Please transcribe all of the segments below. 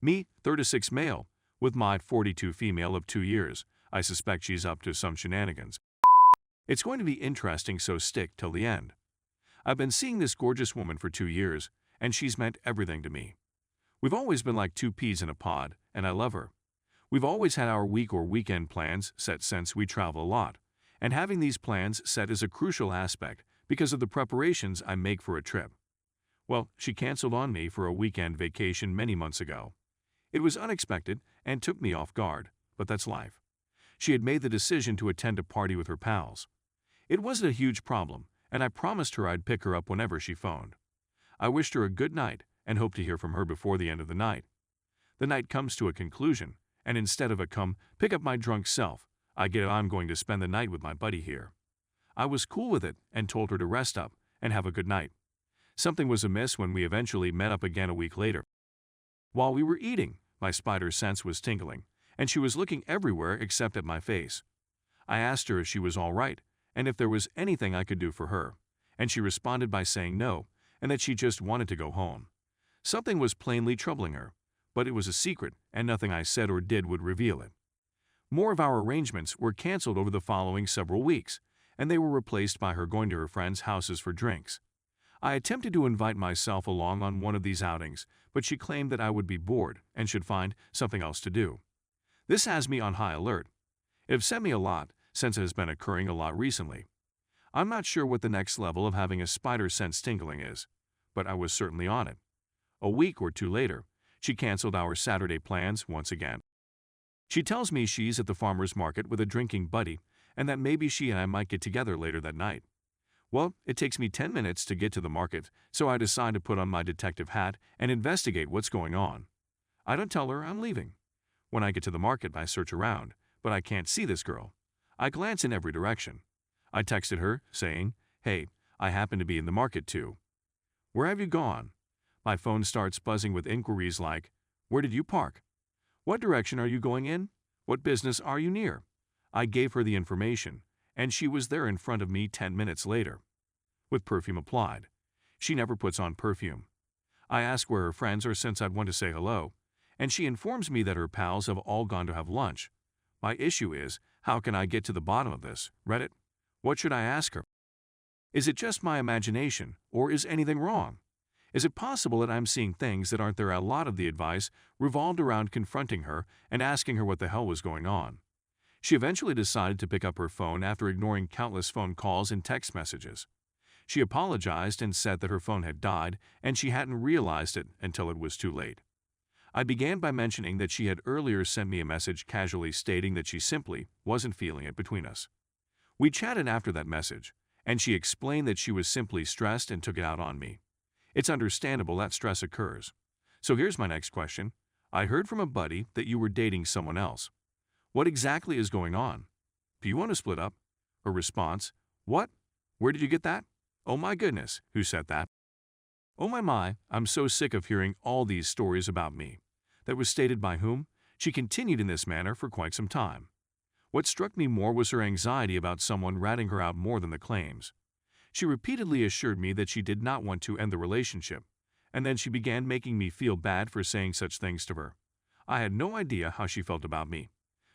Me, 36 male, with my 42 female of 2 years. I suspect she's up to some shenanigans. It's going to be interesting, so stick till the end. I've been seeing this gorgeous woman for 2 years, and she's meant everything to me. We've always been like two peas in a pod, and I love her. We've always had our week or weekend plans set since we travel a lot, and having these plans set is a crucial aspect because of the preparations I make for a trip. Well, she canceled on me for a weekend vacation many months ago. It was unexpected and took me off guard, but that's life. She had made the decision to attend a party with her pals. It wasn't a huge problem, and I promised her I'd pick her up whenever she phoned. I wished her a good night and hoped to hear from her before the end of the night. The night comes to a conclusion, and instead of a come pick up my drunk self, I get I'm going to spend the night with my buddy here. I was cool with it and told her to rest up and have a good night. Something was amiss when we eventually met up again a week later. While we were eating, my spider sense was tingling, and she was looking everywhere except at my face. I asked her if she was all right and if there was anything I could do for her, and she responded by saying no and that she just wanted to go home. Something was plainly troubling her, but it was a secret and nothing I said or did would reveal it. More of our arrangements were canceled over the following several weeks, and they were replaced by her going to her friends' houses for drinks. I attempted to invite myself along on one of these outings, but she claimed that I would be bored and should find something else to do. This has me on high alert. It upset me a lot since it has been occurring a lot recently. I'm not sure what the next level of having a spider sense tingling is, but I was certainly on it. A week or two later, she canceled our Saturday plans once again. She tells me she's at the farmer's market with a drinking buddy and that maybe she and I might get together later that night. Well, it takes me 10 minutes to get to the market, so I decide to put on my detective hat and investigate what's going on. I don't tell her I'm leaving. When I get to the market, I search around, but I can't see this girl. I glance in every direction. I texted her, saying, "Hey, I happen to be in the market too. Where have you gone?" My phone starts buzzing with inquiries like, "Where did you park? What direction are you going in? What business are you near?" I gave her the information, and she was there in front of me 10 minutes later, with perfume applied. She never puts on perfume. I ask where her friends are since I'd want to say hello, and she informs me that her pals have all gone to have lunch. My issue is, how can I get to the bottom of this? Reddit? What should I ask her? Is it just my imagination, or is anything wrong? Is it possible that I'm seeing things that aren't there? A lot of the advice revolved around confronting her and asking her what the hell was going on. She eventually decided to pick up her phone after ignoring countless phone calls and text messages. She apologized and said that her phone had died and she hadn't realized it until it was too late. I began by mentioning that she had earlier sent me a message casually stating that she simply wasn't feeling it between us. We chatted after that message, and she explained that she was simply stressed and took it out on me. It's understandable that stress occurs. So here's my next question. I heard from a buddy that you were dating someone else. What exactly is going on? Do you want to split up? Her response, "What? Where did you get that? Oh my goodness, who said that?" Oh my, I'm so sick of hearing all these stories about me. That was stated by whom? She continued in this manner for quite some time. What struck me more was her anxiety about someone ratting her out more than the claims. She repeatedly assured me that she did not want to end the relationship, and then she began making me feel bad for saying such things to her. I had no idea how she felt about me.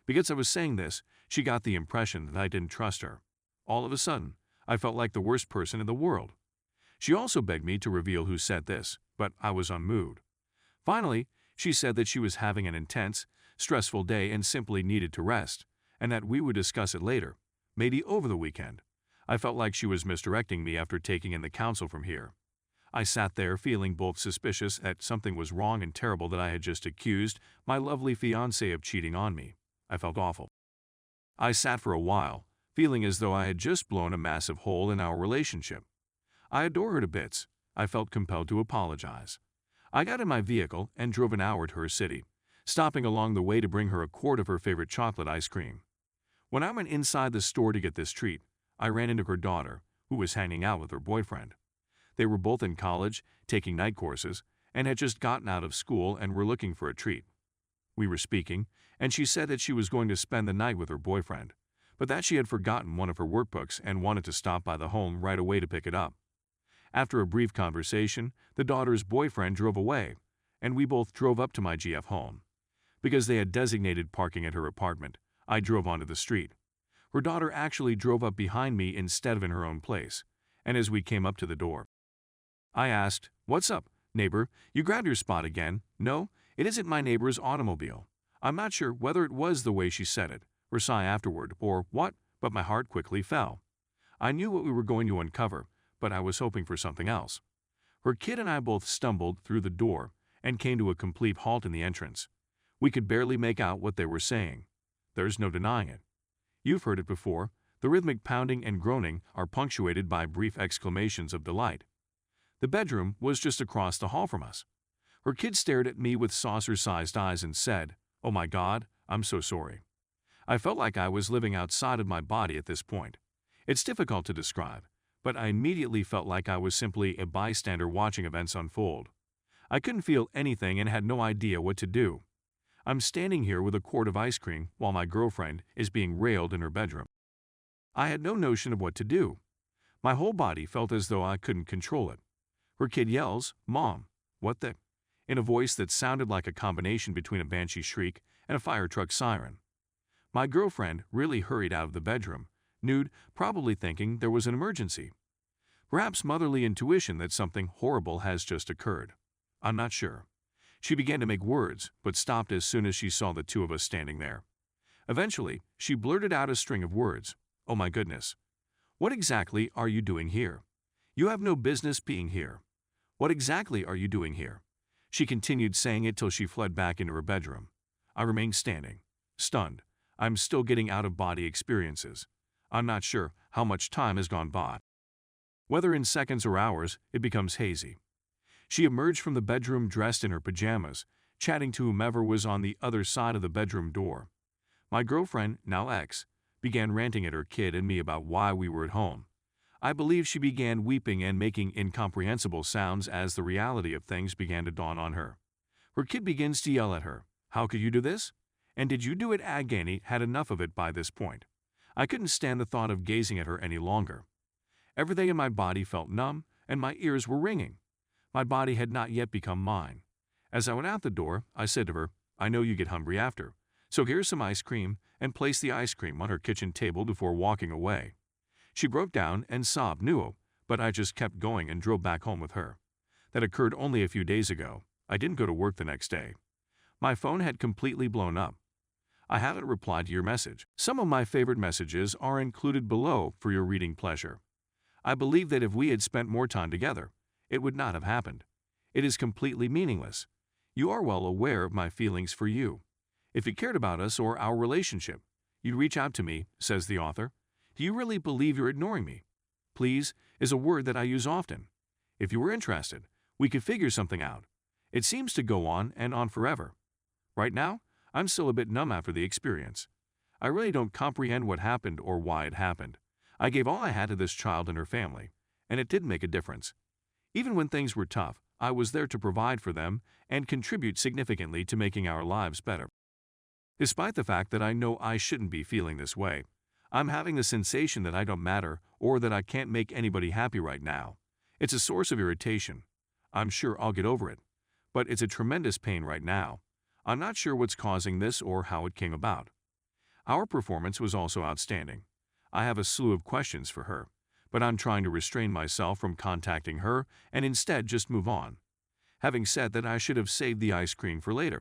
Because I was saying this, she got the impression that I didn't trust her. All of a sudden, I felt like the worst person in the world. She also begged me to reveal who said this, but I was unmoved. Finally, she said that she was having an intense, stressful day and simply needed to rest, and that we would discuss it later, maybe over the weekend. I felt like she was misdirecting me after taking in the counsel from here. I sat there feeling both suspicious that something was wrong and terrible that I had just accused my lovely fiancé of cheating on me. I felt awful. I sat for a while, feeling as though I had just blown a massive hole in our relationship. I adore her to bits. I felt compelled to apologize. I got in my vehicle and drove an hour to her city, stopping along the way to bring her a quart of her favorite chocolate ice cream. When I went inside the store to get this treat, I ran into her daughter, who was hanging out with her boyfriend. They were both in college, taking night courses, and had just gotten out of school and were looking for a treat. We were speaking, and she said that she was going to spend the night with her boyfriend, but that she had forgotten one of her workbooks and wanted to stop by the home right away to pick it up. After a brief conversation, the daughter's boyfriend drove away, and we both drove up to my GF home. Because they had designated parking at her apartment, I drove onto the street. Her daughter actually drove up behind me instead of in her own place, and as we came up to the door, I asked, "What's up, neighbor? You grabbed your spot again?" "No, it isn't my neighbor's automobile." I'm not sure whether it was the way she said it, or sigh afterward, or what, but my heart quickly fell. I knew what we were going to uncover, but I was hoping for something else. Her kid and I both stumbled through the door and came to a complete halt in the entrance. We could barely make out what they were saying. There's no denying it. You've heard it before. The rhythmic pounding and groaning are punctuated by brief exclamations of delight. The bedroom was just across the hall from us. Her kid stared at me with saucer-sized eyes and said, "Oh my God, I'm so sorry." I felt like I was living outside of my body at this point. It's difficult to describe, but I immediately felt like I was simply a bystander watching events unfold. I couldn't feel anything and had no idea what to do. I'm standing here with a quart of ice cream while my girlfriend is being railed in her bedroom. I had no notion of what to do. My whole body felt as though I couldn't control it. Her kid yells, "Mom, what the?" in a voice that sounded like a combination between a banshee shriek and a fire truck siren. My girlfriend really hurried out of the bedroom, nude, probably thinking there was an emergency. Perhaps motherly intuition that something horrible has just occurred. I'm not sure. She began to make words, but stopped as soon as she saw the two of us standing there. Eventually, she blurted out a string of words. "Oh my goodness. What exactly are you doing here? You have no business being here. What exactly are you doing here?" She continued saying it till she fled back into her bedroom. I remained standing, stunned. I'm still getting out-of-body experiences. I'm not sure how much time has gone by. Whether in seconds or hours, it becomes hazy. She emerged from the bedroom dressed in her pajamas, chatting to whomever was on the other side of the bedroom door. My girlfriend, now ex, began ranting at her kid and me about why we were at home. I believe she began weeping and making incomprehensible sounds as the reality of things began to dawn on her. Her kid begins to yell at her, "How could you do this? And did you do it?" Agony had enough of it by this point. I couldn't stand the thought of gazing at her any longer. Everything in my body felt numb, and my ears were ringing. My body had not yet become mine. As I went out the door, I said to her, "I know you get hungry after, so here's some ice cream," and placed the ice cream on her kitchen table before walking away. She broke down and sobbed "No," but I just kept going and drove back home with her. That occurred only a few days ago. I didn't go to work the next day. My phone had completely blown up. I haven't replied to your message. Some of my favorite messages are included below for your reading pleasure. I believe that if we had spent more time together, it would not have happened. It is completely meaningless. You are well aware of my feelings for you. If you cared about us or our relationship, you'd reach out to me," says the author. "Do you really believe you're ignoring me? Please is a word that I use often. If you were interested, we could figure something out. It seems to go on and on forever. Right now, I'm still a bit numb after the experience. I really don't comprehend what happened or why it happened. I gave all I had to this child and her family, and it did make a difference. Even when things were tough, I was there to provide for them and contribute significantly to making our lives better. Despite the fact that I know I shouldn't be feeling this way, I'm having the sensation that I don't matter or that I can't make anybody happy right now. It's a source of irritation. I'm sure I'll get over it, but it's a tremendous pain right now. I'm not sure what's causing this or how it came about. Our performance was also outstanding. I have a slew of questions for her, but I'm trying to restrain myself from contacting her and instead just move on. Having said that, I should have saved the ice cream for later.